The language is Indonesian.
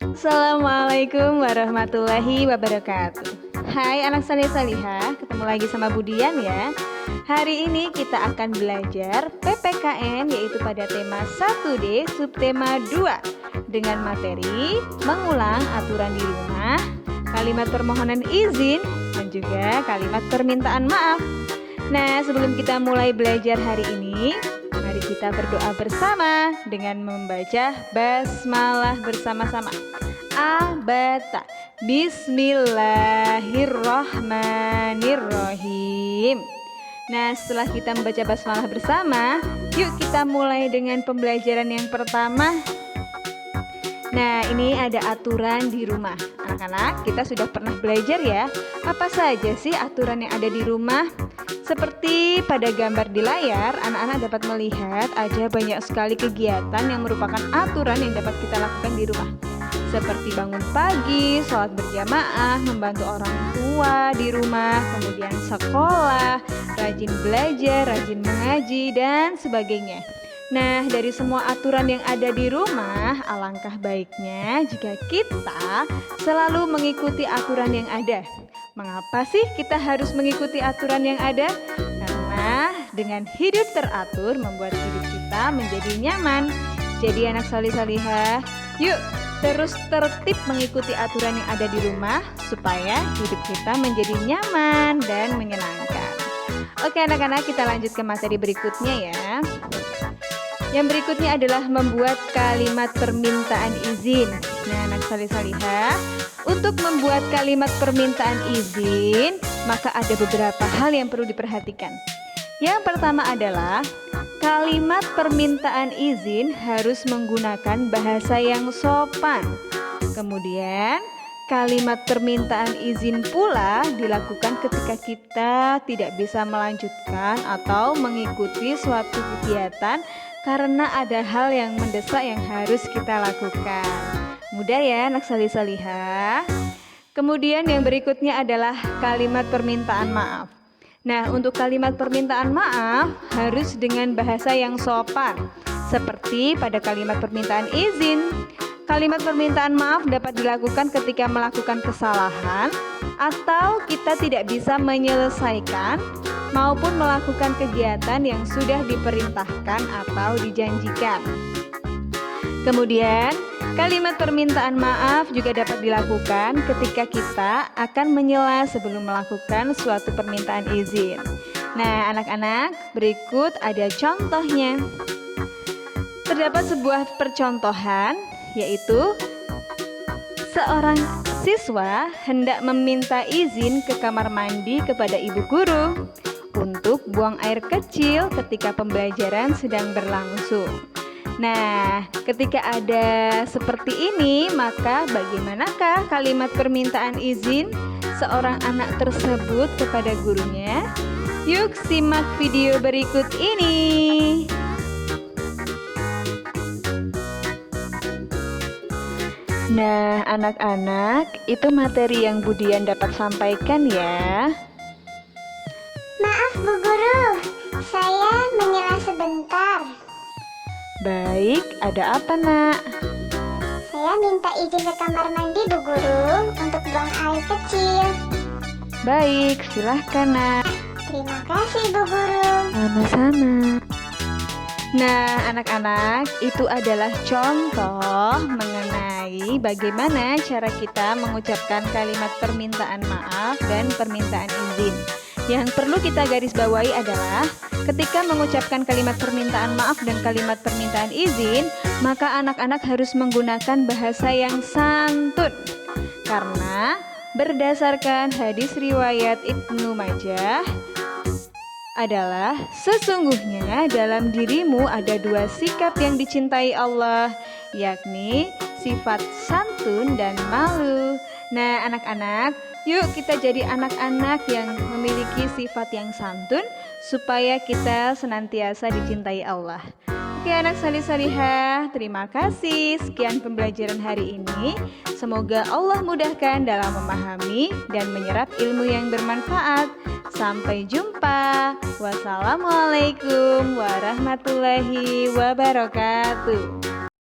Assalamualaikum warahmatullahi wabarakatuh. Hai anak salih salihah, ketemu lagi sama Budian ya. Hari ini kita akan belajar PPKN yaitu pada tema 1D subtema 2 dengan materi mengulang aturan di rumah, kalimat permohonan izin, dan juga kalimat permintaan maaf. Nah, sebelum kita mulai belajar hari ini, mari kita berdoa bersama dengan membaca basmalah bersama-sama. Abata Bismillahirrahmanirrahim. Nah, setelah kita membaca basmalah bersama, yuk kita mulai dengan pembelajaran yang pertama. Nah, ini ada aturan di rumah. Anak-anak, kita sudah pernah belajar ya. Apa saja sih aturan yang ada di rumah? Seperti pada gambar di layar, anak-anak dapat melihat ada banyak sekali kegiatan yang merupakan aturan yang dapat kita lakukan di rumah. Seperti bangun pagi, sholat berjamaah, membantu orang tua di rumah, kemudian sekolah, rajin belajar, rajin mengaji, dan sebagainya. Nah, dari semua aturan yang ada di rumah, alangkah baiknya jika kita selalu mengikuti aturan yang ada. Mengapa sih kita harus mengikuti aturan yang ada? Karena dengan hidup teratur membuat hidup kita menjadi nyaman. Jadi anak salih-salihah, yuk terus tertib mengikuti aturan yang ada di rumah supaya hidup kita menjadi nyaman dan menyenangkan. Oke anak-anak, kita lanjut ke materi berikutnya ya. Yang berikutnya adalah membuat kalimat permintaan izin. Nah anak salih-salihah, untuk membuat kalimat permintaan izin, maka ada beberapa hal yang perlu diperhatikan. Yang pertama adalah kalimat permintaan izin harus menggunakan bahasa yang sopan. Kemudian, kalimat permintaan izin pula dilakukan ketika kita tidak bisa melanjutkan atau mengikuti suatu kegiatan karena ada hal yang mendesak yang harus kita lakukan. Mudah ya anak salih-salihah. Kemudian yang berikutnya adalah kalimat permintaan maaf. Nah, untuk kalimat permintaan maaf harus dengan bahasa yang sopan. Seperti pada kalimat permintaan izin. Kalimat permintaan maaf dapat dilakukan ketika melakukan kesalahan atau kita tidak bisa menyelesaikan maupun melakukan kegiatan yang sudah diperintahkan atau dijanjikan. Kemudian, kalimat permintaan maaf juga dapat dilakukan ketika kita akan menyela sebelum melakukan suatu permintaan izin. Nah, anak-anak, berikut ada contohnya. Terdapat sebuah percontohan, yaitu seorang siswa hendak meminta izin ke kamar mandi kepada ibu guru untuk buang air kecil ketika pembelajaran sedang berlangsung. Nah, ketika ada seperti ini, maka bagaimanakah kalimat permintaan izin seorang anak tersebut kepada gurunya? Yuk simak video berikut ini. Nah, anak-anak, itu materi yang Budian dapat sampaikan ya. Maaf Bu Guru, saya menyela sebentar. Baik, ada apa nak? Saya minta izin ke kamar mandi Bu Guru untuk buang air kecil. Baik, silahkan nak. Terima kasih Bu Guru. Sama-sama. Nah, anak-anak, itu adalah contoh mengenai bagaimana cara kita mengucapkan kalimat permintaan maaf dan permintaan izin. Yang perlu kita garis bawahi adalah ketika mengucapkan kalimat permintaan maaf dan kalimat permintaan izin, maka anak-anak harus menggunakan bahasa yang santun. Karena berdasarkan hadis riwayat Ibnu Majah adalah sesungguhnya dalam dirimu ada dua sikap yang dicintai Allah, yakni sifat santun dan malu. Nah anak-anak, yuk kita jadi anak-anak yang memiliki sifat yang santun supaya kita senantiasa dicintai Allah. Oke anak salih-salihah, terima kasih. Sekian pembelajaran hari ini. Semoga Allah mudahkan dalam memahami dan menyerap ilmu yang bermanfaat. Sampai jumpa. Wassalamualaikum warahmatullahi wabarakatuh.